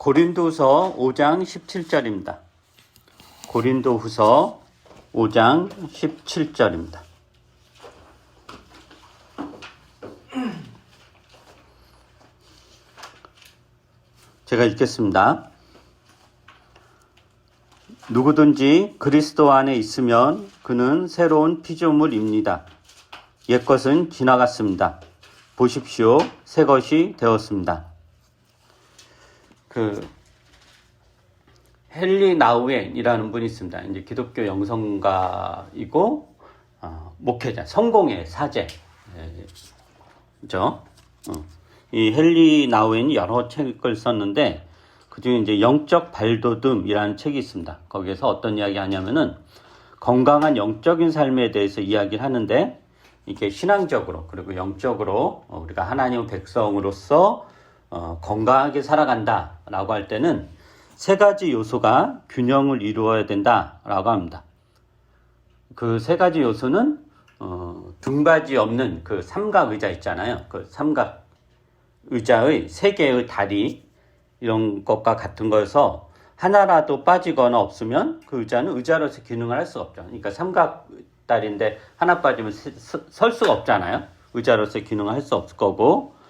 고린도후서 5장 17절입니다. 고린도후서 5장 17절입니다. 제가 읽겠습니다. 누구든지 그리스도 안에 있으면 그는 새로운 피조물입니다. 옛것은 지나갔습니다. 보십시오, 새 것이 되었습니다. 헨리 나우엔이라는 분이 있습니다. 이제 기독교 영성가이고 목회자, 성공의 사제, 그죠? 이 헨리 나우엔이 여러 책을 썼는데 그중에 이제 영적 발돋움이라는 책이 있습니다. 거기에서 어떤 이야기 하냐면은 건강한 영적인 삶에 대해서 이야기를 하는데 이게 신앙적으로 그리고 영적으로 우리가 하나님 백성으로서 건강하게 살아간다라고 할 때는 세 가지 요소가 균형을 이루어야 된다라고 합니다. 그 세 가지 요소는 등받이 없는 그 삼각 의자 있잖아요. 그 삼각 의자의 세 개의 다리 이런 것과 같은 거여서 하나라도 빠지거나 없으면 그 의자는 의자로서 기능을 할 수가 없죠. 그러니까 삼각 다리인데 하나 빠지면 설 수가 없잖아요. 의자로서 기능을 할 수 없을 거고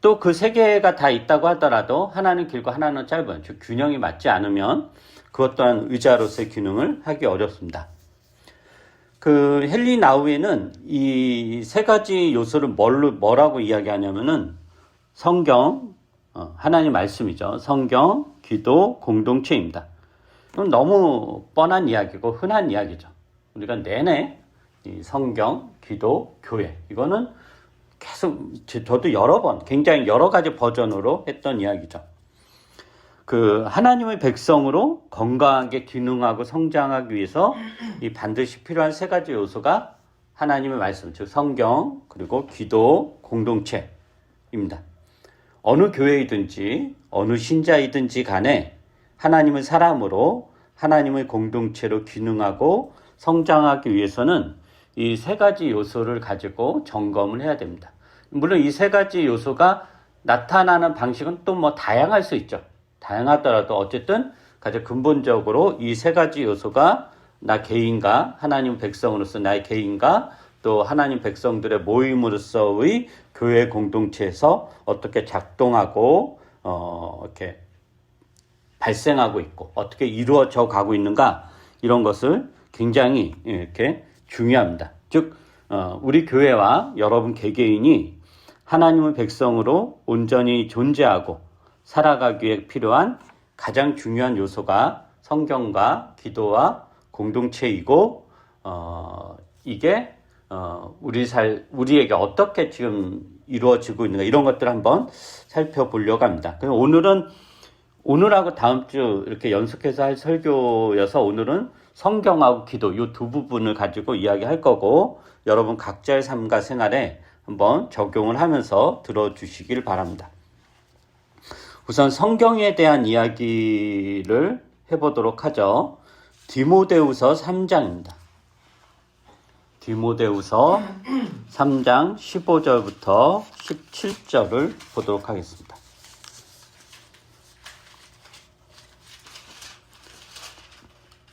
또 그 세 개가 다 있다고 하더라도 하나는 길고 하나는 짧은 즉 균형이 맞지 않으면 그것 또한 의자로서의 기능을 하기 어렵습니다. 그 헨리 나우엔은 이 세 가지 요소를 뭐라고 이야기하냐면은 성경, 하나님 말씀이죠. 성경, 기도, 공동체입니다. 그럼 너무 뻔한 이야기고 흔한 이야기죠. 우리가 내내 이 성경, 기도, 교회 이거는 계속 저도 여러 번 굉장히 여러 가지 버전으로 했던 이야기죠. 그 하나님의 백성으로 건강하게 기능하고 성장하기 위해서 이 반드시 필요한 세 가지 요소가 하나님의 말씀, 즉 성경, 그리고 기도, 공동체입니다. 어느 교회이든지 어느 신자이든지 간에 하나님의 사람으로 하나님의 공동체로 기능하고 성장하기 위해서는 이 세 가지 요소를 가지고 점검을 해야 됩니다. 물론 이 세 가지 요소가 나타나는 방식은 또 뭐 다양할 수 있죠. 다양하더라도 어쨌든 가장 근본적으로 이 세 가지 요소가 나 개인과 하나님 백성으로서 나의 개인과 또 하나님 백성들의 모임으로서의 교회 공동체에서 어떻게 작동하고 이렇게 발생하고 있고 어떻게 이루어져 가고 있는가 이런 것을 굉장히 이렇게 중요합니다. 즉 우리 교회와 여러분 개개인이 하나님의 백성으로 온전히 존재하고 살아가기에 필요한 가장 중요한 요소가 성경과 기도와 공동체이고 이게 우리에게 어떻게 지금 이루어지고 있는가 이런 것들을 한번 살펴보려고 합니다. 그래서 오늘하고 다음 주 이렇게 연속해서 할 설교여서 오늘은 성경하고 기도 이 두 부분을 가지고 이야기할 거고 여러분 각자의 삶과 생활에 한번 적용을 하면서 들어주시길 바랍니다. 우선 성경에 대한 이야기를 해보도록 하죠. 디모데후서 3장입니다. 디모데후서 3장 15절부터 17절을 보도록 하겠습니다.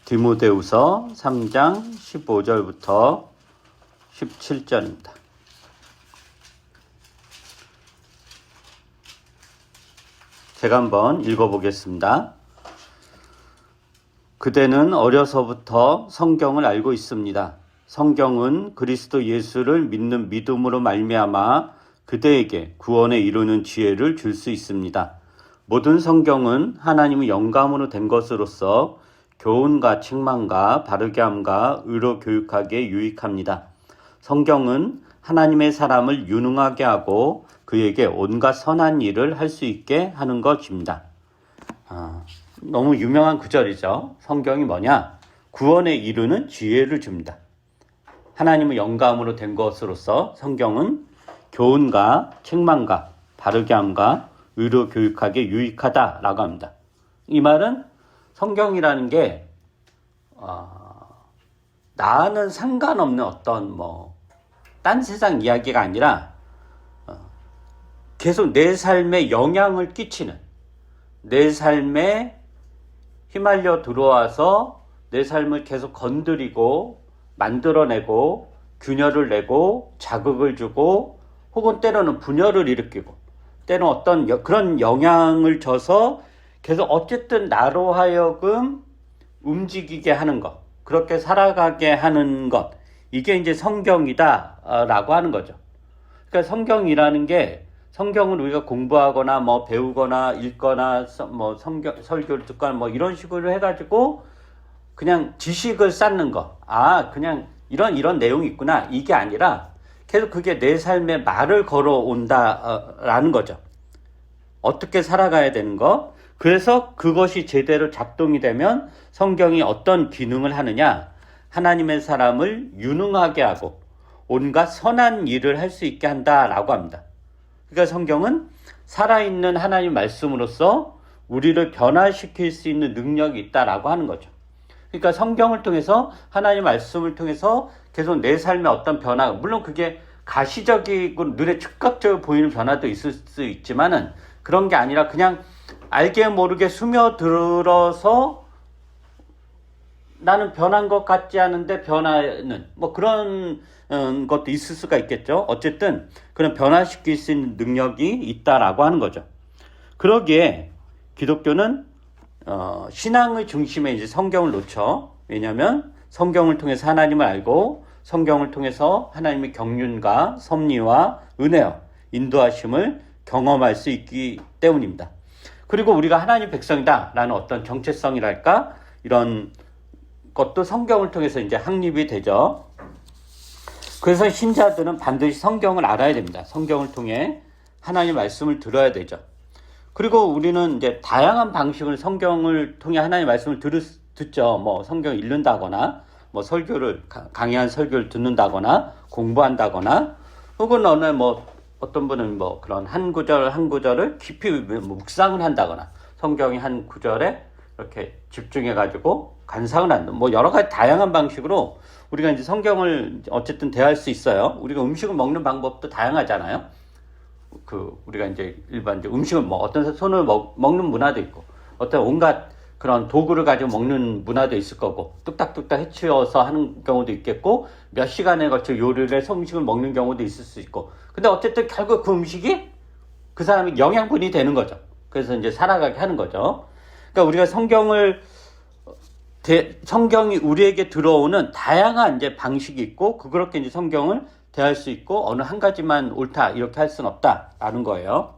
디모데후서 3장 15절부터 17절입니다. 제가 한번 읽어보겠습니다. 그대는 어려서부터 성경을 알고 있습니다. 성경은 그리스도 예수를 믿는 믿음으로 말미암아 그대에게 구원에 이루는 지혜를 줄 수 있습니다. 모든 성경은 하나님의 영감으로 된 것으로서 교훈과 책망과 바르게 함과 의로 교육하기에 유익합니다. 성경은 하나님의 사람을 유능하게 하고 그에게 온갖 선한 일을 할 수 있게 하는 것입니다. 너무 유명한 구절이죠. 성경이 뭐냐? 구원에 이르는 지혜를 줍니다. 하나님의 영감으로 된 것으로서 성경은 교훈과 책망과 바르게 함과 의로 교육하기에 유익하다라고 합니다. 이 말은 성경이라는 게 나는 상관없는 어떤 딴 세상 이야기가 아니라 계속 내 삶에 영향을 끼치는 내 삶에 휘말려 들어와서 내 삶을 계속 건드리고 만들어내고 균열을 내고 자극을 주고 혹은 때로는 분열을 일으키고 때로는 어떤 그런 영향을 줘서 계속 어쨌든 나로 하여금 움직이게 하는 것, 그렇게 살아가게 하는 것, 이게 이제 성경이다라고 하는 거죠. 그러니까 성경이라는 게, 성경은 우리가 공부하거나 뭐 배우거나 읽거나 뭐 설교를 듣거나 뭐 이런 식으로 해가지고 그냥 지식을 쌓는 거, 그냥 이런 내용이 있구나, 이게 아니라 계속 그게 내 삶에 말을 걸어온다라는 거죠. 어떻게 살아가야 되는 거. 그래서 그것이 제대로 작동이 되면 성경이 어떤 기능을 하느냐, 하나님의 사람을 유능하게 하고 온갖 선한 일을 할 수 있게 한다라고 합니다. 그러니까 성경은 살아있는 하나님 말씀으로서 우리를 변화시킬 수 있는 능력이 있다라고 하는 거죠. 그러니까 성경을 통해서, 하나님 말씀을 통해서 계속 내 삶에 어떤 변화가, 물론 그게 가시적이고 눈에 즉각적으로 보이는 변화도 있을 수 있지만은 그런 게 아니라 그냥 알게 모르게 스며들어서 나는 변한 것 같지 않은데 변화는 뭐 그런 것도 있을 수가 있겠죠. 어쨌든 그런 변화시킬 수 있는 능력이 있다라고 하는 거죠. 그러기에 기독교는 신앙의 중심에 이제 성경을 놓죠. 왜냐하면 성경을 통해서 하나님을 알고 성경을 통해서 하나님의 경륜과 섭리와 은혜와 인도하심을 경험할 수 있기 때문입니다. 그리고 우리가 하나님 백성이다라는 어떤 정체성이랄까, 이런 것도 성경을 통해서 이제 확립이 되죠. 그래서 신자들은 반드시 성경을 알아야 됩니다. 성경을 통해 하나님 말씀을 들어야 되죠. 그리고 우리는 이제 다양한 방식으로 성경을 통해 하나님 말씀을 듣죠. 뭐 성경을 읽는다거나, 뭐 설교를, 강의한 설교를 듣는다거나, 공부한다거나, 혹은 어떤 분은 뭐 그런 한 구절 한 구절을 깊이 묵상을 한다거나, 성경의 한 구절에 이렇게 집중해가지고 감상을 한다. 뭐 여러 가지 다양한 방식으로 우리가 이제 성경을 어쨌든 대할 수 있어요. 우리가 음식을 먹는 방법도 다양하잖아요. 우리가 이제 일반 음식을 어떤 손을 먹는 문화도 있고, 어떤 온갖 그런 도구를 가지고 먹는 문화도 있을 거고, 뚝딱뚝딱 해치워서 하는 경우도 있겠고, 몇 시간에 걸쳐 요리를 해서 음식을 먹는 경우도 있을 수 있고, 근데 어쨌든 결국 그 음식이 그 사람의 영양분이 되는 거죠. 그래서 이제 살아가게 하는 거죠. 그러니까 우리가 성경이 우리에게 들어오는 다양한 이제 방식이 있고, 그렇게 이제 성경을 대할 수 있고, 어느 한 가지만 옳다 이렇게 할 수는 없다라는 거예요.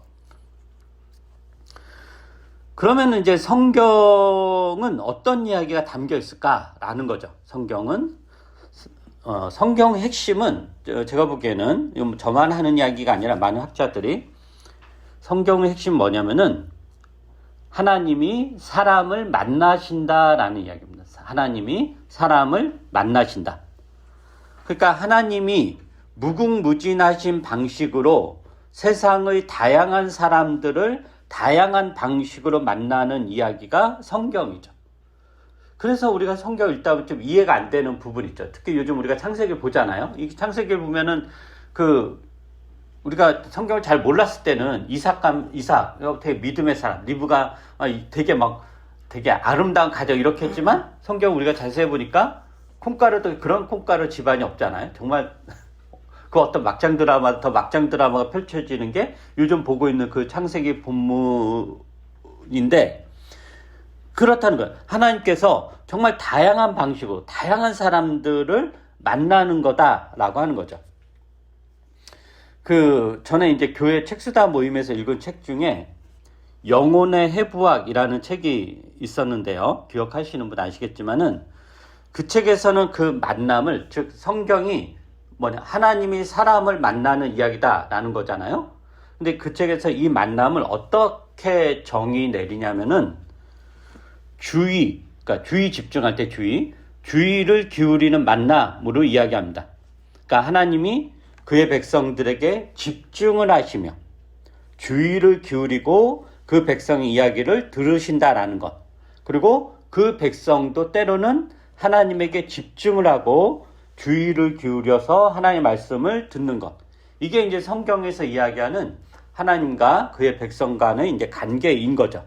그러면 이제 성경은 어떤 이야기가 담겨 있을까라는 거죠. 성경은 성경의 핵심은, 제가 보기에는 저만 하는 이야기가 아니라 많은 학자들이, 성경의 핵심은 뭐냐면은 하나님이 사람을 만나신다라는 이야기입니다. 하나님이 사람을 만나신다. 그러니까 하나님이 무궁무진하신 방식으로 세상의 다양한 사람들을 다양한 방식으로 만나는 이야기가 성경이죠. 그래서 우리가 성경을 읽다 보면 좀 이해가 안 되는 부분이 있죠. 특히 요즘 우리가 창세기를 보잖아요. 이 창세기를 보면은 우리가 성경을 잘 몰랐을 때는 이삭 되게 믿음의 사람, 리브가 되게 아름다운 가정 이렇게 했지만, 성경 우리가 자세히 보니까 콩가루도 그런 콩가루 집안이 없잖아요. 정말 그 어떤 막장 드라마가 펼쳐지는 게 요즘 보고 있는 그 창세기 본문인데, 그렇다는 거예요. 하나님께서 정말 다양한 방식으로 다양한 사람들을 만나는 거다라고 하는 거죠. 전에 이제 교회 책수다 모임에서 읽은 책 중에 영혼의 해부학이라는 책이 있었는데요. 기억하시는 분 아시겠지만은, 그 책에서는 그 만남을, 즉 성경이 하나님이 사람을 만나는 이야기다라는 거잖아요. 근데 그 책에서 이 만남을 어떻게 정의 내리냐면은, 그러니까 주의 집중할 때 주의를 기울이는 만남으로 이야기합니다. 그러니까 하나님이 그의 백성들에게 집중을 하시며 주의를 기울이고 그 백성의 이야기를 들으신다라는 것. 그리고 그 백성도 때로는 하나님에게 집중을 하고 주의를 기울여서 하나님의 말씀을 듣는 것. 이게 이제 성경에서 이야기하는 하나님과 그의 백성 간의 이제 관계인 거죠.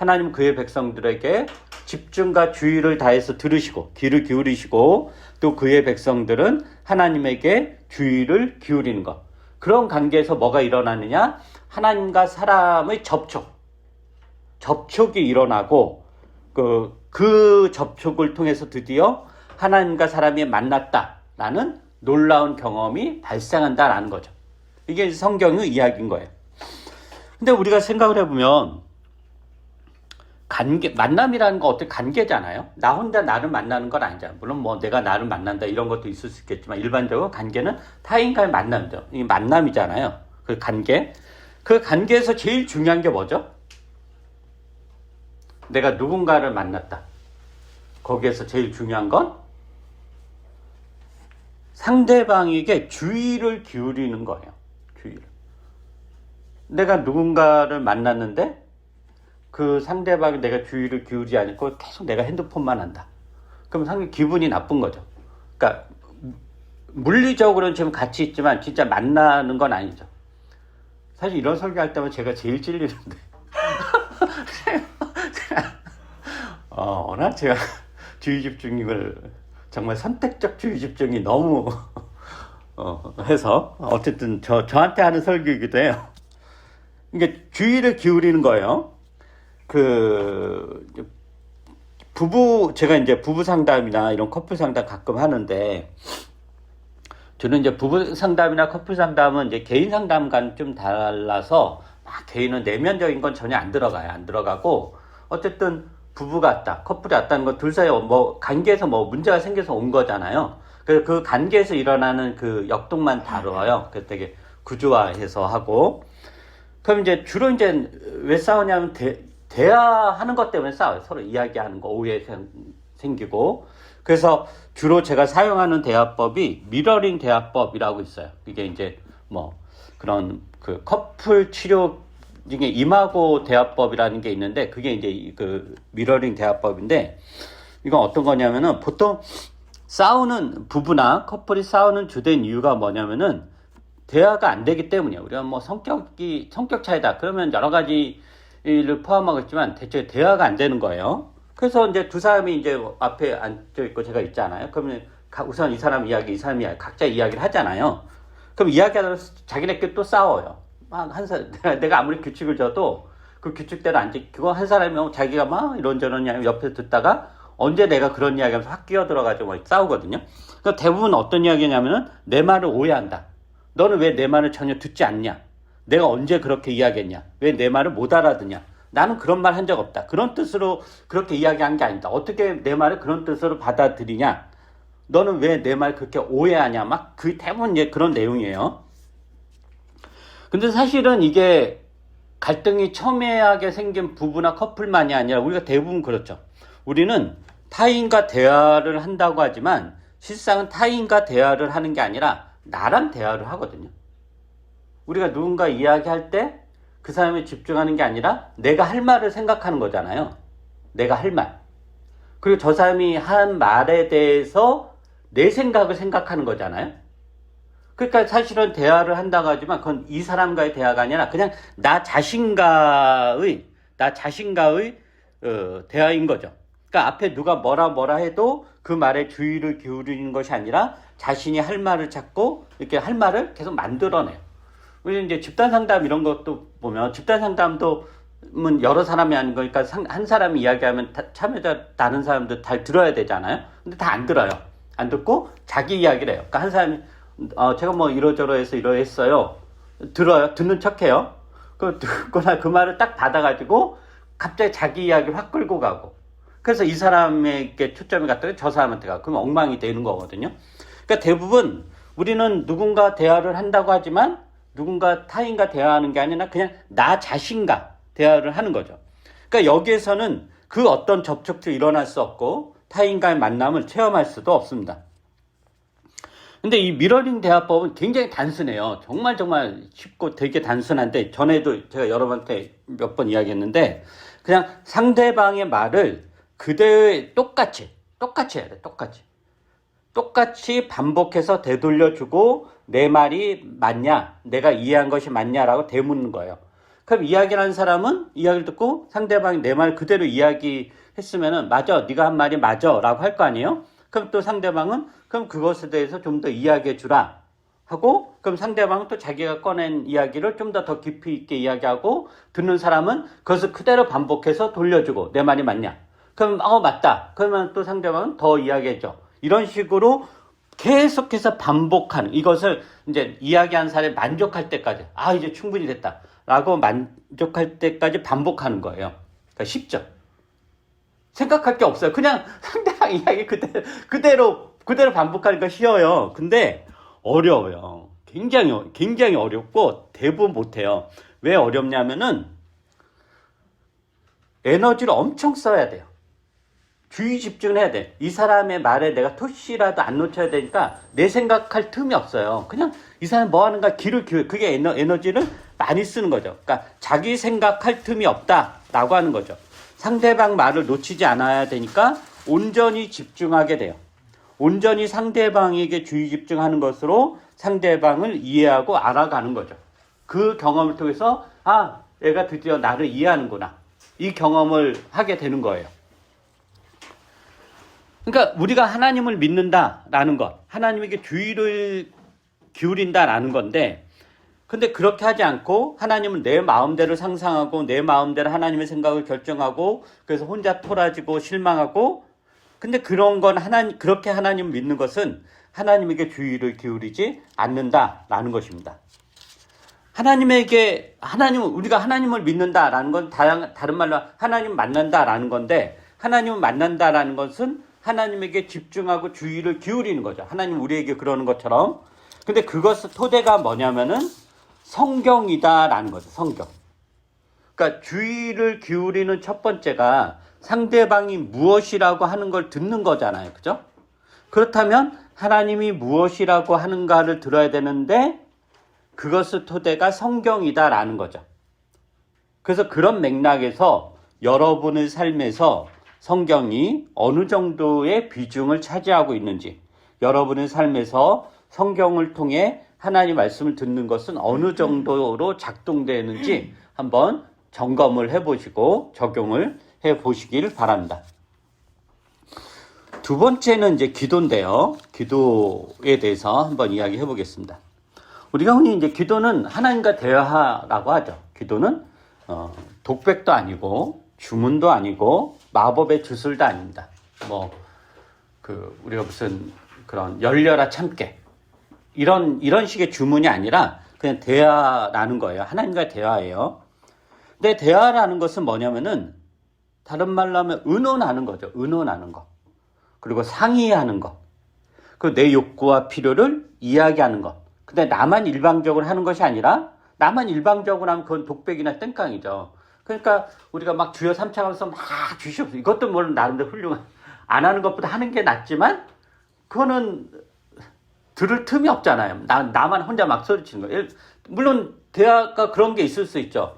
하나님 그의 백성들에게 집중과 주의를 다해서 들으시고 귀를 기울이시고 또 그의 백성들은 하나님에게 주의를 기울이는 것. 그런 관계에서 뭐가 일어나느냐? 하나님과 사람의 접촉이 일어나고 그 접촉을 통해서 드디어 하나님과 사람이 만났다라는 놀라운 경험이 발생한다라는 거죠. 이게 성경의 이야기인 거예요. 근데 우리가 생각을 해보면 만남이라는 거 어떻게 관계잖아요. 나 혼자 나를 만나는 건 아니잖아요. 물론 뭐 내가 나를 만난다 이런 것도 있을 수 있겠지만 일반적으로 관계는 타인과의 만남이죠. 이 만남이잖아요. 그 관계에서 제일 중요한 게 뭐죠? 내가 누군가를 만났다. 거기에서 제일 중요한 건 상대방에게 주의를 기울이는 거예요. 주의를. 내가 누군가를 만났는데 그 상대방이 내가 주의를 기울이지 않고 계속 내가 핸드폰만 한다. 그럼 상당히 기분이 나쁜 거죠. 그러니까 물리적으로는 지금 같이 있지만 진짜 만나는 건 아니죠. 사실 이런 설교할 때면 제가 제일 찔리는데 워낙 제가 주의 집중을 정말 선택적 주의 집중이 너무 해서 어쨌든 저한테 하는 설교이기도 해요. 그러니까 주의를 기울이는 거예요. 제가 이제 부부 상담이나 이런 커플 상담 가끔 하는데, 저는 이제 부부 상담이나 커플 상담은 이제 개인 상담과는 좀 달라서, 개인은 내면적인 건 전혀 안 들어가고, 어쨌든 부부가 왔다, 커플이 왔다는 거 둘 사이에 관계에서 문제가 생겨서 온 거잖아요. 그래서 그 관계에서 일어나는 그 역동만 다뤄요. 그래서 되게 구조화해서 하고, 그럼 이제 주로 이제 왜 싸우냐면, 대화하는 것 때문에 싸워요. 서로 이야기하는 거, 오해 생기고. 그래서 주로 제가 사용하는 대화법이 미러링 대화법이라고 있어요. 이게 이제 그런 그 커플 치료 중에 이마고 대화법이라는 게 있는데, 그게 이제 그 미러링 대화법인데, 이건 어떤 거냐면은 보통 부부나 커플이 싸우는 주된 이유가 뭐냐면은 대화가 안 되기 때문이에요. 우리가 성격 차이다. 그러면 여러 가지 를 포함하겠지만 대체 대화가 안 되는 거예요. 그래서 이제 두 사람이 이제 앞에 앉아 있고 제가 있잖아요. 그러면 우선 이 사람 이야기, 이 사람 이야기, 각자 이야기를 하잖아요. 그럼 이야기하다가 자기네끼리 또 싸워요. 내가 아무리 규칙을 줘도 그 규칙대로 안 지키고 한 사람이 자기가 막 이런저런 이야기 옆에서 듣다가 언제 내가 그런 이야기하면서 확 끼어들어가지고 싸우거든요. 그러니까 대부분 어떤 이야기냐면은 내 말을 오해한다. 너는 왜 내 말을 전혀 듣지 않냐? 내가 언제 그렇게 이야기했냐? 왜 내 말을 못 알아듣냐? 나는 그런 말 한 적 없다. 그런 뜻으로 그렇게 이야기한 게 아니다. 어떻게 내 말을 그런 뜻으로 받아들이냐? 너는 왜 내 말 그렇게 오해하냐? 대부분 이제 그런 내용이에요. 근데 사실은 이게 갈등이 첨예하게 생긴 부부나 커플만이 아니라 우리가 대부분 그렇죠. 우리는 타인과 대화를 한다고 하지만 실상은 타인과 대화를 하는 게 아니라 나랑 대화를 하거든요. 우리가 누군가 이야기할 때 그 사람에 집중하는 게 아니라 내가 할 말을 생각하는 거잖아요. 내가 할 말. 그리고 저 사람이 한 말에 대해서 내 생각을 생각하는 거잖아요. 그러니까 사실은 대화를 한다고 하지만 그건 이 사람과의 대화가 아니라 그냥 나 자신과의 대화인 거죠. 그러니까 앞에 누가 뭐라 해도 그 말에 주의를 기울이는 것이 아니라 자신이 할 말을 찾고 이렇게 할 말을 계속 만들어내요. 우리 이제 집단 상담 이런 것도 보면 집단 상담도 여러 사람이 하는 거니까 한 사람이 이야기하면 참여자 다른 사람들 다 들어야 되잖아요. 근데 다 안 들어요. 안 듣고 자기 이야기를 해요. 그러니까 한 사람이 제가 이러저러해서 이러했어요. 들어요. 듣는 척해요. 듣거나 그 말을 딱 받아가지고 갑자기 자기 이야기를 확 끌고 가고. 그래서 이 사람에게 초점이 갔다가 저 사람한테 가고 그러면 엉망이 되는 거거든요. 그러니까 대부분 우리는 누군가 대화를 한다고 하지만 누군가 타인과 대화하는 게 아니라 그냥 나 자신과 대화를 하는 거죠. 그러니까 여기에서는 그 어떤 접촉도 일어날 수 없고 타인과의 만남을 체험할 수도 없습니다. 근데 이 미러링 대화법은 굉장히 단순해요. 정말 쉽고 되게 단순한데 전에도 제가 여러분한테 몇 번 이야기했는데 그냥 상대방의 말을 그대로 똑같이 해야 돼. 똑같이 반복해서 되돌려주고 내 말이 맞냐? 내가 이해한 것이 맞냐라고 되묻는 거예요. 그럼 이야기를 하는 사람은 이야기를 듣고 상대방이 내 말 그대로 이야기했으면은 맞아, 네가 한 말이 맞아 라고 할 거 아니에요? 그럼 또 상대방은 그럼 그것에 대해서 좀 더 이야기해 주라 하고, 그럼 상대방은 또 자기가 꺼낸 이야기를 좀 더 깊이 있게 이야기하고, 듣는 사람은 그것을 그대로 반복해서 돌려주고 내 말이 맞냐? 그럼 맞다. 그러면 또 상대방은 더 이야기해줘. 이런 식으로 계속해서 반복하는, 이것을 이제 이야기한 사람이 만족할 때까지, 이제 충분히 됐다 라고 만족할 때까지 반복하는 거예요. 그러니까 쉽죠. 생각할 게 없어요. 그냥 상대방 이야기 그대로 반복하니까 쉬워요. 근데 어려워요. 굉장히 어렵고 대부분 못해요. 왜 어렵냐면은 에너지를 엄청 써야 돼요. 주의 집중을 해야 돼. 이 사람의 말에 내가 토시라도 안 놓쳐야 되니까 내 생각할 틈이 없어요. 그냥 이 사람 뭐 하는가 귀를 기울여. 그게 에너지를 많이 쓰는 거죠. 그러니까 자기 생각할 틈이 없다라고 하는 거죠. 상대방 말을 놓치지 않아야 되니까 온전히 집중하게 돼요. 온전히 상대방에게 주의 집중하는 것으로 상대방을 이해하고 알아가는 거죠. 그 경험을 통해서 얘가 드디어 나를 이해하는구나. 이 경험을 하게 되는 거예요. 그러니까 우리가 하나님을 믿는다라는 것, 하나님에게 주의를 기울인다라는 건데, 근데 그렇게 하지 않고 하나님은 내 마음대로 상상하고 내 마음대로 하나님의 생각을 결정하고 그래서 혼자 토라지고 실망하고, 근데 그런 건 그렇게 하나님을 믿는 것은 하나님에게 주의를 기울이지 않는다라는 것입니다. 우리가 하나님을 믿는다라는 건 다른 말로 하나님 만난다라는 건데, 하나님을 만난다라는 것은 하나님에게 집중하고 주의를 기울이는 거죠. 하나님 우리에게 그러는 것처럼. 근데 그것의 토대가 뭐냐면은 성경이다라는 거죠. 성경. 그러니까 주의를 기울이는 첫 번째가 상대방이 무엇이라고 하는 걸 듣는 거잖아요. 그죠? 그렇다면 하나님이 무엇이라고 하는가를 들어야 되는데 그것의 토대가 성경이다라는 거죠. 그래서 그런 맥락에서 여러분의 삶에서 성경이 어느 정도의 비중을 차지하고 있는지, 여러분의 삶에서 성경을 통해 하나님 말씀을 듣는 것은 어느 정도로 작동되는지 한번 점검을 해보시고 적용을 해보시길 바랍니다. 두 번째는 이제 기도인데요. 기도에 대해서 한번 이야기해 보겠습니다. 우리가 흔히 이제 기도는 하나님과 대화라고 하죠. 기도는 독백도 아니고 주문도 아니고 마법의 주술도 아닙니다. 우리가 무슨 그런 열려라 참깨 이런 식의 주문이 아니라 그냥 대화라는 거예요. 하나님과 대화예요. 근데 대화라는 것은 뭐냐면은 다른 말로 하면 의논하는 거죠. 의논하는 거. 그리고 상의하는 것. 그리고 내 욕구와 필요를 이야기하는 것. 근데 나만 일방적으로 하는 것이 아니라 나만 일방적으로 하면 그건 독백이나 땡깡이죠. 그러니까 우리가 막 주여 삼창하면서 막 주시옵소서. 이것도 물론 나름대로 훌륭한, 안 하는 것보다 하는 게 낫지만 그거는 들을 틈이 없잖아요. 나만 혼자 막 소리치는 거예요. 물론 대화가 그런 게 있을 수 있죠.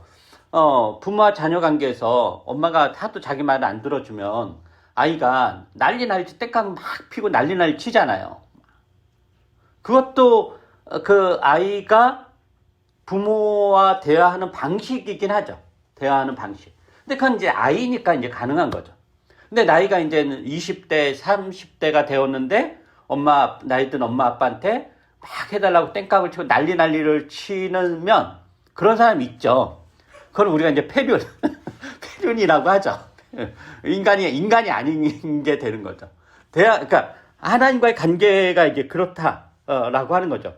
부모와 자녀 관계에서 엄마가 하도 자기 말을 안 들어주면 아이가 난리 땡깡 막 피고 난리 치잖아요. 그것도 그 아이가 부모와 대화하는 방식이긴 하죠. 대화하는 방식. 근데 그건 이제 아이니까 이제 가능한 거죠. 근데 나이가 이제 20대, 30대가 되었는데 나이 든 엄마 아빠한테 막 해달라고 땡깡을 치고 난리를 치면 그런 사람이 있죠. 그건 우리가 이제 폐륜이라고 하죠. 인간이 아닌 게 되는 거죠. 그러니까 하나님과의 관계가 이제 그렇다라고 하는 거죠.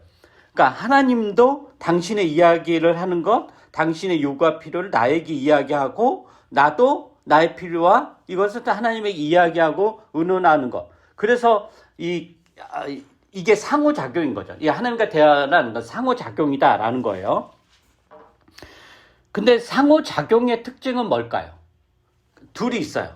그러니까 하나님도 당신의 이야기를 하는 것, 당신의 요구와 필요를 나에게 이야기하고 나도 나의 필요와 이것을 하나님에게 이야기하고 의논하는 것. 그래서 이게 상호작용인 거죠. 이 하나님과 대화라는 건 상호작용이다라는 거예요. 근데 상호작용의 특징은 뭘까요? 둘이 있어요.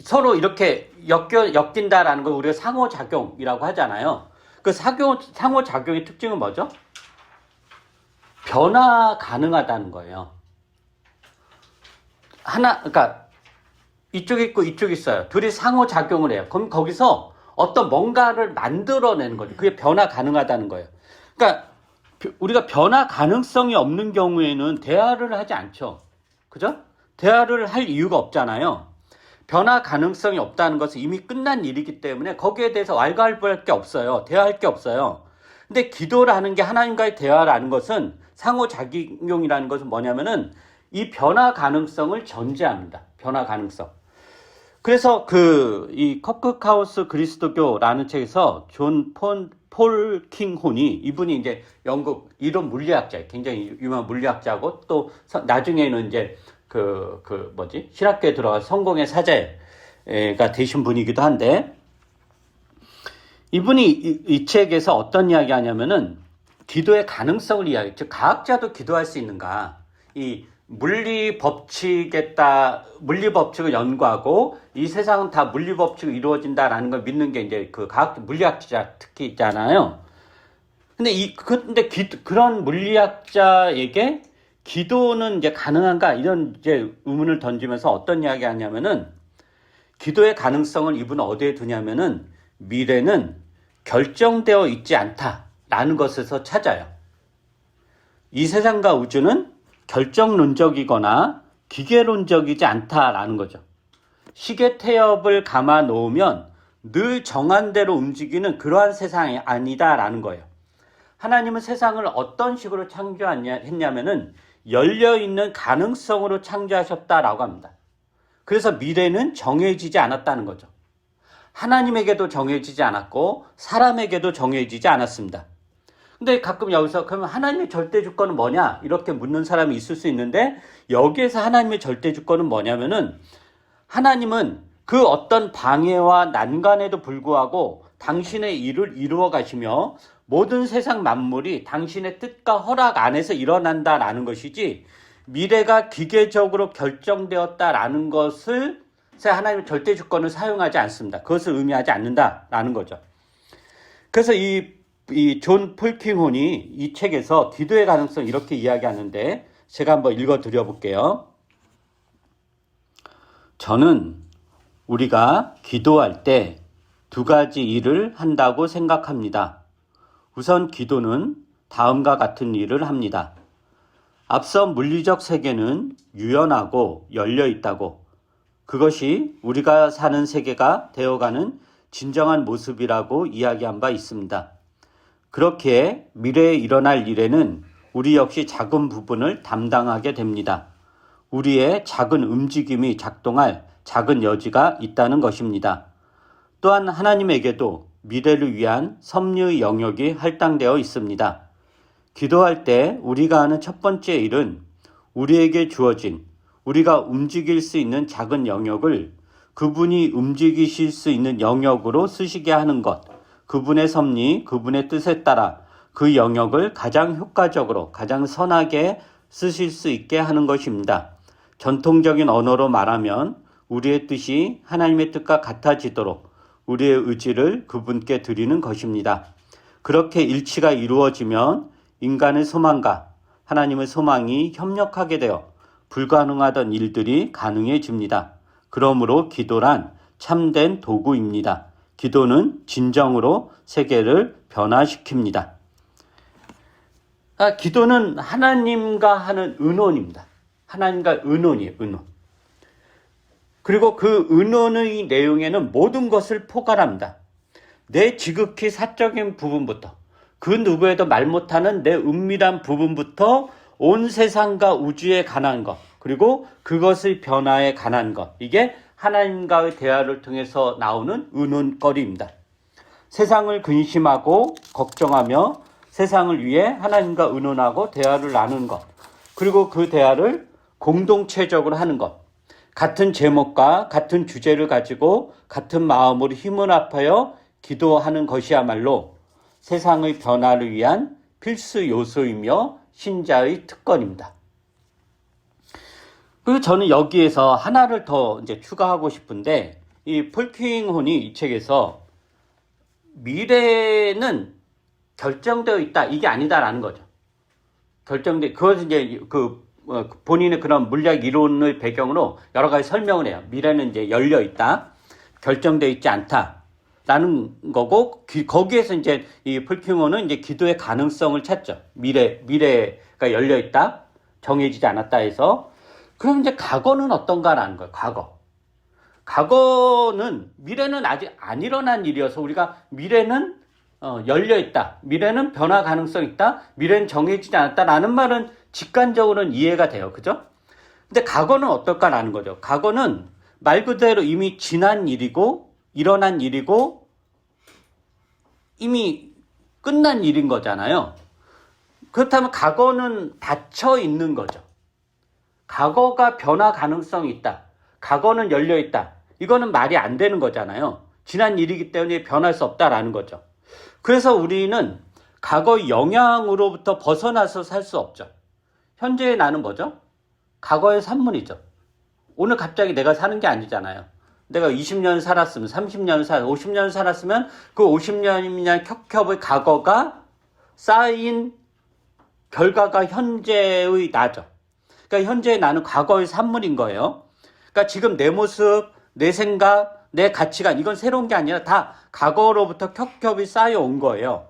서로 이렇게 엮인다라는 걸 우리가 상호작용이라고 하잖아요. 그 상호작용의 특징은 뭐죠? 변화 가능하다는 거예요. 그러니까 이쪽 있고 이쪽 있어요. 둘이 상호작용을 해요. 그럼 거기서 어떤 뭔가를 만들어내는 거죠. 그게 변화 가능하다는 거예요. 그러니까 우리가 변화 가능성이 없는 경우에는 대화를 하지 않죠. 그죠? 대화를 할 이유가 없잖아요. 변화 가능성이 없다는 것은 이미 끝난 일이기 때문에 거기에 대해서 왈가왈부할 게 없어요. 대화할 게 없어요. 근데 기도라는 게 하나님과의 대화라는 것은 상호작용이라는 것은 뭐냐면은 이 변화 가능성을 전제합니다. 변화 가능성. 그래서 이 커크하우스 그리스도교라는 책에서 존 폴 킹혼이, 이분이 이제 영국 이론 물리학자예요. 굉장히 유명한 물리학자고, 또 나중에는 이제 신학교에 들어가서 성공의 사제가 되신 분이기도 한데, 이분이 이 책에서 어떤 이야기 하냐면은 기도의 가능성을 이야기해요. 즉, 과학자도 기도할 수 있는가. 이 물리 법칙을 연구하고 이 세상은 다 물리 법칙으로 이루어진다라는 걸 믿는 게 이제 그 과학 물리학자 특히 있잖아요. 근데 그런 물리학자에게 기도는 이제 가능한가 이런 이제 의문을 던지면서 어떤 이야기 하냐면은 기도의 가능성을 이분은 어디에 두냐면은 미래는 결정되어 있지 않다라는 것에서 찾아요. 이 세상과 우주는 결정론적이거나 기계론적이지 않다라는 거죠. 시계 태엽을 감아 놓으면 늘 정한 대로 움직이는 그러한 세상이 아니다라는 거예요. 하나님은 세상을 어떤 식으로 창조했냐면은 열려있는 가능성으로 창조하셨다라고 합니다. 그래서 미래는 정해지지 않았다는 거죠. 하나님에게도 정해지지 않았고 사람에게도 정해지지 않았습니다. 근데 가끔 여기서 그러면 하나님의 절대 주권은 뭐냐? 이렇게 묻는 사람이 있을 수 있는데, 여기에서 하나님의 절대 주권은 뭐냐면은 하나님은 그 어떤 방해와 난관에도 불구하고 당신의 일을 이루어 가시며 모든 세상 만물이 당신의 뜻과 허락 안에서 일어난다라는 것이지, 미래가 기계적으로 결정되었다라는 것을 하나님의 절대 주권을 사용하지 않습니다. 그것을 의미하지 않는다라는 거죠. 그래서 이 존 폴킹혼이 이 책에서 기도의 가능성 이렇게 이야기하는데, 제가 한번 읽어 드려 볼게요. 저는 우리가 기도할 때 두 가지 일을 한다고 생각합니다. 우선 기도는 다음과 같은 일을 합니다. 앞서 물리적 세계는 유연하고 열려 있다고, 그것이 우리가 사는 세계가 되어가는 진정한 모습이라고 이야기한 바 있습니다. 그렇기에 미래에 일어날 일에는 우리 역시 작은 부분을 담당하게 됩니다. 우리의 작은 움직임이 작동할 작은 여지가 있다는 것입니다. 또한 하나님에게도 미래를 위한 섭리의 영역이 할당되어 있습니다. 기도할 때 우리가 하는 첫 번째 일은 우리에게 주어진, 우리가 움직일 수 있는 작은 영역을 그분이 움직이실 수 있는 영역으로 쓰시게 하는 것, 그분의 섭리, 그분의 뜻에 따라 그 영역을 가장 효과적으로, 가장 선하게 쓰실 수 있게 하는 것입니다. 전통적인 언어로 말하면 우리의 뜻이 하나님의 뜻과 같아지도록 우리의 의지를 그분께 드리는 것입니다. 그렇게 일치가 이루어지면 인간의 소망과 하나님의 소망이 협력하게 되어 불가능하던 일들이 가능해집니다. 그러므로 기도란 참된 도구입니다. 기도는 진정으로 세계를 변화시킵니다. 기도는 하나님과 하는 의논입니다. 하나님과 의논이에요, 의논. 그리고 그 의논의 내용에는 모든 것을 포괄합니다. 내 지극히 사적인 부분부터, 그 누구에도 말 못하는 내 은밀한 부분부터 온 세상과 우주에 관한 것, 그리고 그것의 변화에 관한 것, 이게 하나님과의 대화를 통해서 나오는 의논거리입니다. 세상을 근심하고 걱정하며 세상을 위해 하나님과 의논하고 대화를 나누는 것, 그리고 그 대화를 공동체적으로 하는 것, 같은 제목과 같은 주제를 가지고 같은 마음으로 힘을 합하여 기도하는 것이야말로 세상의 변화를 위한 필수 요소이며 신자의 특권입니다. 그리고 저는 여기에서 하나를 더 이제 추가하고 싶은데, 이 폴킹혼이 이 책에서 미래는 결정되어 있다, 이게 아니다라는 거죠. 그것은 이제 본인의 그런 물리학 이론을 배경으로 여러 가지 설명을 해요. 미래는 이제 열려 있다, 결정되어 있지 않다. 라는 거고, 거기에서 이제 이 풀큐머는 이제 기도의 가능성을 찾죠. 미래가 열려있다, 정해지지 않았다 해서. 그럼 이제 과거는 어떤가라는 거예요. 과거는, 미래는 아직 안 일어난 일이어서 우리가 미래는 열려있다, 미래는 변화 가능성 있다, 미래는 정해지지 않았다라는 말은 직관적으로는 이해가 돼요. 그죠? 근데 과거는 어떨까라는 거죠. 과거는 말 그대로 이미 지난 일이고, 일어난 일이고, 이미 끝난 일인 거잖아요. 그렇다면 과거는 닫혀 있는 거죠. 과거가 변화 가능성이 있다, 과거는 열려 있다, 이거는 말이 안 되는 거잖아요. 지난 일이기 때문에 변할 수 없다라는 거죠. 그래서 우리는 과거의 영향으로부터 벗어나서 살 수 없죠. 현재의 나는 뭐죠? 과거의 산물이죠. 오늘 갑자기 내가 사는 게 아니잖아요. 내가 20년 살았으면, 30년 50년 살았으면 그 50년이면 켜켜의 과거가 쌓인 결과가 현재의 나죠. 그러니까 현재의 나는 과거의 산물인 거예요. 그러니까 지금 내 모습, 내 생각, 내 가치관, 이건 새로운 게 아니라 다 과거로부터 켜켜이 쌓여온 거예요.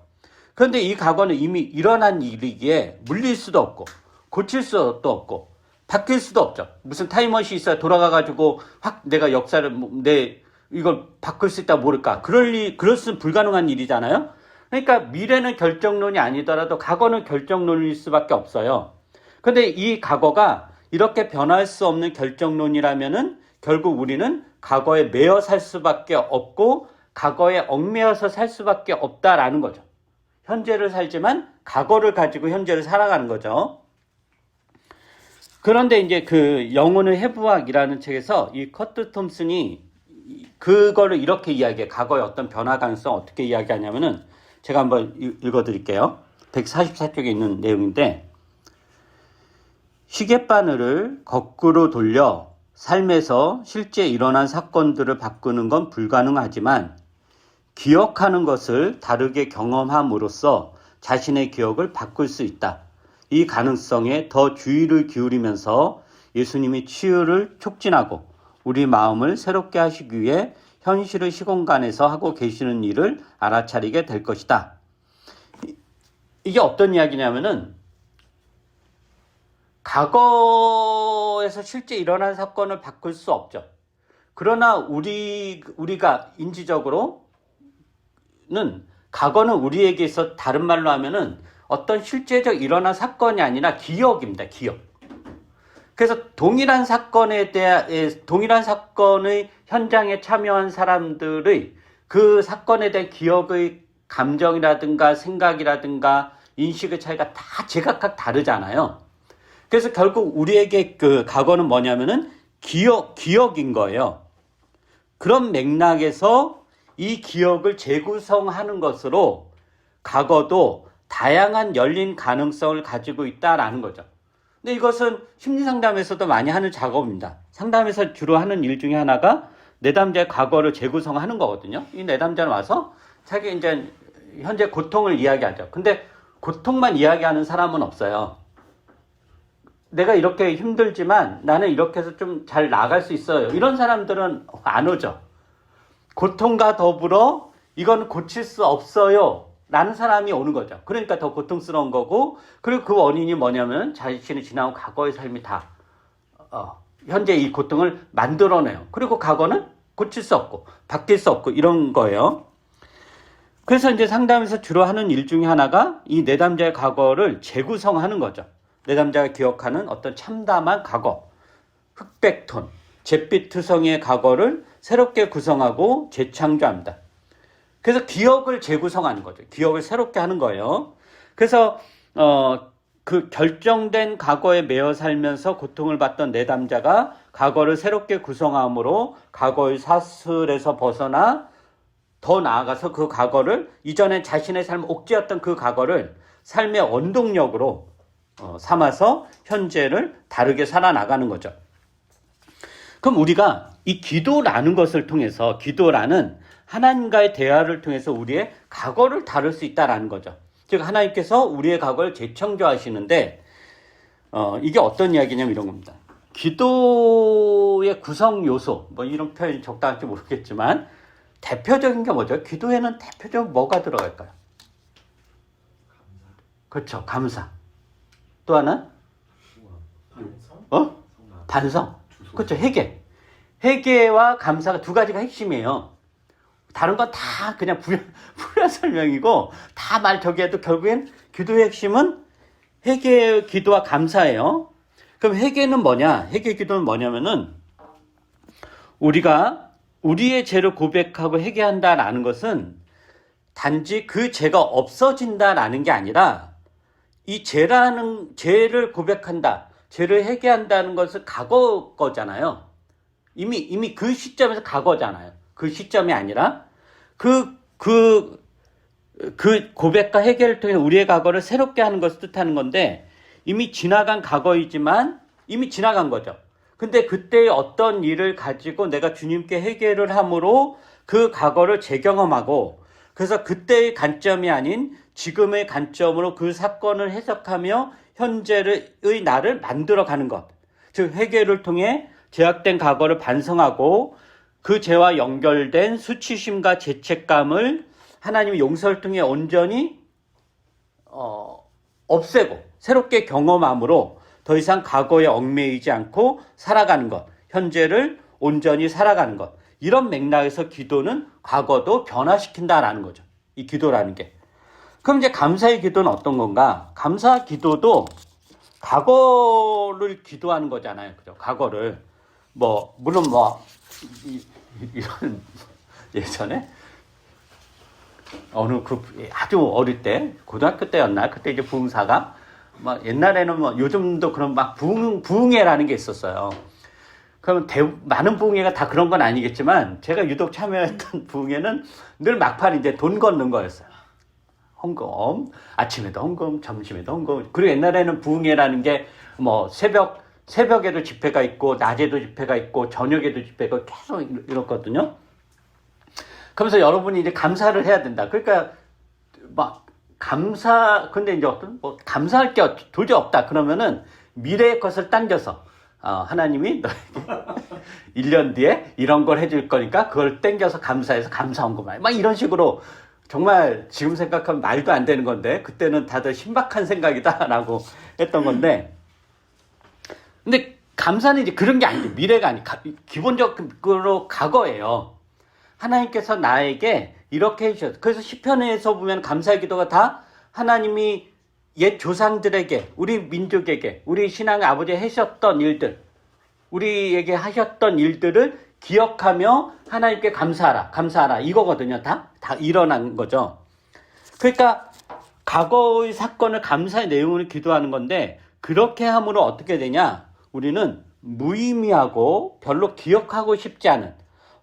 그런데 이 과거는 이미 일어난 일이기에 물릴 수도 없고, 고칠 수도 없고, 바뀔 수도 없죠. 무슨 타임머신이 있어야 돌아가가지고 확 내가 역사를 이걸 바꿀 수 있다 모를까? 그럴 수는 불가능한 일이잖아요. 그러니까 미래는 결정론이 아니더라도 과거는 결정론일 수밖에 없어요. 그런데 이 과거가 이렇게 변할 수 없는 결정론이라면은 결국 우리는 과거에 매여 살 수밖에 없고, 과거에 얽매여서 살 수밖에 없다라는 거죠. 현재를 살지만 과거를 가지고 현재를 살아가는 거죠. 그런데 이제 그 영혼의 해부학이라는 책에서 이 커트 톰슨이 그거를 이렇게 이야기해. 과거의 어떤 변화 가능성 어떻게 이야기하냐면은, 제가 한번 읽어드릴게요. 144쪽에 있는 내용인데, 시계바늘을 거꾸로 돌려 삶에서 실제 일어난 사건들을 바꾸는 건 불가능하지만, 기억하는 것을 다르게 경험함으로써 자신의 기억을 바꿀 수 있다. 이 가능성에 더 주의를 기울이면서 예수님이 치유를 촉진하고 우리 마음을 새롭게 하시기 위해 현실의 시공간에서 하고 계시는 일을 알아차리게 될 것이다. 이게 어떤 이야기냐면은, 과거에서 실제 일어난 사건을 바꿀 수 없죠. 그러나 우리가 인지적으로는, 과거는 우리에게 있어 다른 말로 하면은 어떤 실제적 일어난 사건이 아니라 기억입니다. 기억. 그래서 동일한 사건의 현장에 참여한 사람들의 그 사건에 대한 기억의 감정이라든가 생각이라든가 인식의 차이가 다 제각각 다르잖아요. 그래서 결국 우리에게 그 과거는 뭐냐면은 기억인 거예요. 그런 맥락에서 이 기억을 재구성하는 것으로 과거도 다양한 열린 가능성을 가지고 있다라는 거죠. 근데 이것은 심리상담에서도 많이 하는 작업입니다. 상담에서 주로 하는 일 중에 하나가 내담자의 과거를 재구성하는 거거든요. 이 내담자는 와서 자기 이제 현재 고통을 이야기하죠. 근데 고통만 이야기하는 사람은 없어요. 내가 이렇게 힘들지만 나는 이렇게 해서 좀 잘 나갈 수 있어요. 이런 사람들은 안 오죠. 고통과 더불어 이건 고칠 수 없어요 라는 사람이 오는 거죠. 그러니까 더 고통스러운 거고, 그리고 그 원인이 뭐냐면 자신이 지나온 과거의 삶이 다 현재 이 고통을 만들어내요. 그리고 과거는 고칠 수 없고 바뀔 수 없고 이런 거예요. 그래서 이제 상담에서 주로 하는 일 중에 하나가 이 내담자의 과거를 재구성하는 거죠. 내담자가 기억하는 어떤 참담한 과거, 흑백톤, 잿빛 투성이의 과거를 새롭게 구성하고 재창조합니다. 그래서 기억을 재구성하는 거죠. 기억을 새롭게 하는 거예요. 그래서 그 결정된 과거에 매여 살면서 고통을 받던 내담자가 과거를 새롭게 구성함으로 과거의 사슬에서 벗어나 더 나아가서 그 과거를, 이전에 자신의 삶 옥죄였던 그 과거를 삶의 원동력으로 삼아서 현재를 다르게 살아나가는 거죠. 그럼 우리가 이 기도라는 것을 통해서, 기도라는 하나님과의 대화를 통해서 우리의 과거를 다룰 수 있다라는 거죠. 즉 하나님께서 우리의 과거를 재창조하시는데, 이게 어떤 이야기냐면 이런 겁니다. 기도의 구성 요소, 뭐 이런 표현이 적당할지 모르겠지만 대표적인 게 뭐죠? 기도에는 대표적으로 뭐가 들어갈까요? 그렇죠. 감사. 또 하나? 반성. 그렇죠. 회개. 회개와 감사가 두 가지가 핵심이에요. 다른 건 다 그냥 부연 설명이고 다 말 저기 해도 결국엔 기도의 핵심은 회개, 기도와 감사예요. 그럼 회개는 뭐냐? 회개 기도는 뭐냐면은 우리가 우리의 죄를 고백하고 회개한다라는 것은 단지 그 죄가 없어진다라는 게 아니라 이 죄를 고백한다, 죄를 회개한다는 것은 과거 거잖아요. 이미 그 시점에서 과거잖아요. 그 시점이 아니라 그 고백과 회개를 통해 우리의 과거를 새롭게 하는 것을 뜻하는 건데 이미 지나간 과거이지만 이미 지나간 거죠. 근데 그때의 어떤 일을 가지고 내가 주님께 회개를 함으로 그 과거를 재경험하고 그래서 그때의 관점이 아닌 지금의 관점으로 그 사건을 해석하며 현재의 나를 만들어가는 것. 즉 회개를 통해 죄악된 과거를 반성하고 그 죄와 연결된 수치심과 죄책감을 하나님의 용서를 통해 온전히 없애고 새롭게 경험함으로 더 이상 과거에 얽매이지 않고 살아가는 것, 현재를 온전히 살아가는 것. 이런 맥락에서 기도는 과거도 변화시킨다라는 거죠. 이 기도라는 게. 그럼 이제 감사의 기도는 어떤 건가? 감사 기도도 과거를 기도하는 거잖아요. 그죠? 과거를. 물론 이런 예전에 어느 아주 어릴 때 고등학교 때였나 그때 이제 부흥사가 옛날에는 요즘도 그런 부흥회라는 게 있었어요. 그럼 많은 부흥회가 다 그런 건 아니겠지만 제가 유독 참여했던 부흥회는 늘 막판인데 돈 걷는 거였어요. 헌금, 아침에도 헌금, 점심에도 헌금. 그리고 옛날에는 부흥회라는 게 새벽에도 집회가 있고 낮에도 집회가 있고 저녁에도 집회가 계속 이렇거든요. 그러면서 여러분이 이제 감사를 해야 된다. 그러니까 근데 이제 감사할 게 도저히 없다. 그러면은 미래의 것을 당겨서 하나님이 너에게 1년 뒤에 이런 걸 해줄 거니까 그걸 당겨서 감사해서 감사헌금을 막 이런 식으로 정말 지금 생각하면 말도 안 되는 건데 그때는 다들 신박한 생각이다라고 했던 건데 근데 감사는 이제 그런 게 아니죠. 미래가 아니 기본적으로 과거예요. 하나님께서 나에게 이렇게 해주셨어요. 그래서 시편에서 보면 감사의 기도가 다 하나님이 옛 조상들에게, 우리 민족에게, 우리 신앙의 아버지 하셨던 일들, 우리에게 하셨던 일들을 기억하며 하나님께 감사하라 이거거든요. 다 일어난 거죠. 그러니까 과거의 사건을 감사의 내용으로 기도하는 건데 그렇게 함으로 어떻게 되냐? 우리는 무의미하고 별로 기억하고 싶지 않은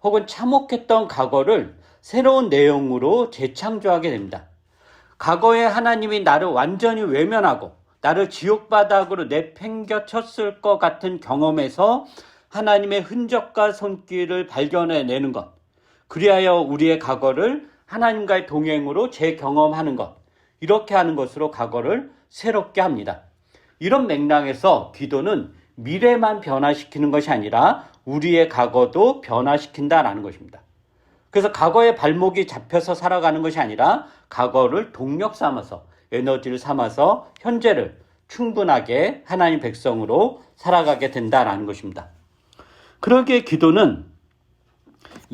혹은 참혹했던 과거를 새로운 내용으로 재창조하게 됩니다. 과거에 하나님이 나를 완전히 외면하고 나를 지옥바닥으로 내팽겨쳤을 것 같은 경험에서 하나님의 흔적과 손길을 발견해내는 것. 그리하여 우리의 과거를 하나님과의 동행으로 재경험하는 것. 이렇게 하는 것으로 과거를 새롭게 합니다. 이런 맥락에서 기도는 미래만 변화시키는 것이 아니라 우리의 과거도 변화시킨다라는 것입니다. 그래서 과거의 발목이 잡혀서 살아가는 것이 아니라 과거를 동력 삼아서 에너지를 삼아서 현재를 충분하게 하나님 백성으로 살아가게 된다라는 것입니다. 그러기에 기도는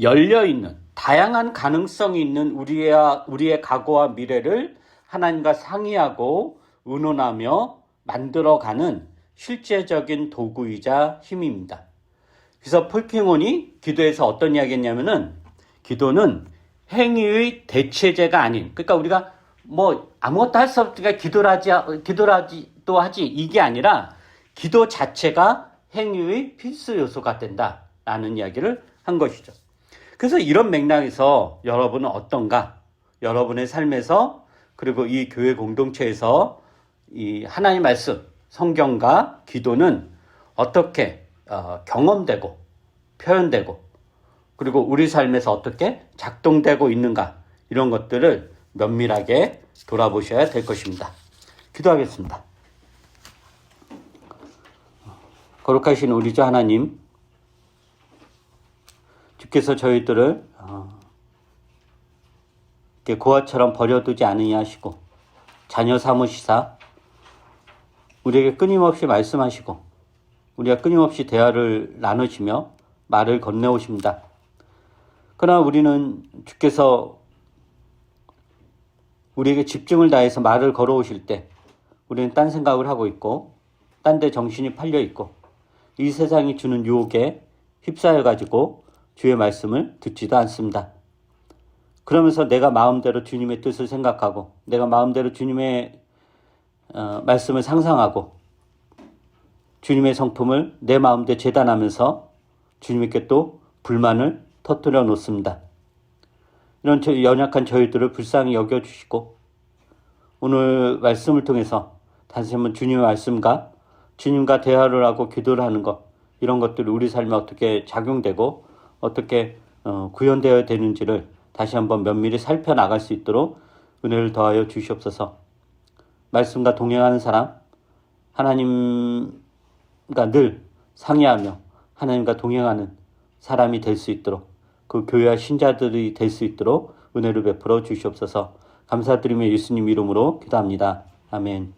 열려있는 다양한 가능성이 있는 우리의 과거와 미래를 하나님과 상의하고 의논하며 만들어가는 실제적인 도구이자 힘입니다. 그래서 폴킹온이 기도에서 어떤 이야기 했냐면은 기도는 행위의 대체제가 아닌, 그러니까 우리가 아무것도 할 수 없으니까 기도라도 하지 이게 아니라 기도 자체가 행위의 필수 요소가 된다라는 이야기를 한 것이죠. 그래서 이런 맥락에서 여러분은 어떤가? 여러분의 삶에서 그리고 이 교회 공동체에서 이 하나님 말씀, 성경과 기도는 어떻게 경험되고 표현되고 그리고 우리 삶에서 어떻게 작동되고 있는가 이런 것들을 면밀하게 돌아보셔야 될 것입니다. 기도하겠습니다. 거룩하신 우리 주 하나님, 주께서 저희들을 고아처럼 버려두지 않으냐 하시고 자녀 삼으시사 우리에게 끊임없이 말씀하시고 우리가 끊임없이 대화를 나누시며 말을 건네오십니다. 그러나 우리는 주께서 우리에게 집중을 다해서 말을 걸어오실 때 우리는 딴 생각을 하고 있고 딴 데 정신이 팔려 있고 이 세상이 주는 유혹에 휩싸여 가지고 주의 말씀을 듣지도 않습니다. 그러면서 내가 마음대로 주님의 뜻을 생각하고 내가 마음대로 주님의 말씀을 상상하고 주님의 성품을 내 마음대로 재단하면서 주님께 또 불만을 터뜨려 놓습니다. 이런 연약한 저희들을 불쌍히 여겨주시고 오늘 말씀을 통해서 다시 한번 주님의 말씀과 주님과 대화를 하고 기도를 하는 것 이런 것들이 우리 삶에 어떻게 작용되고 어떻게 구현되어야 되는지를 다시 한번 면밀히 살펴나갈 수 있도록 은혜를 더하여 주시옵소서. 말씀과 동행하는 사람, 하나님과 늘 상의하며 하나님과 동행하는 사람이 될 수 있도록 그 교회와 신자들이 될 수 있도록 은혜를 베풀어 주시옵소서. 감사드리며 예수님 이름으로 기도합니다. 아멘.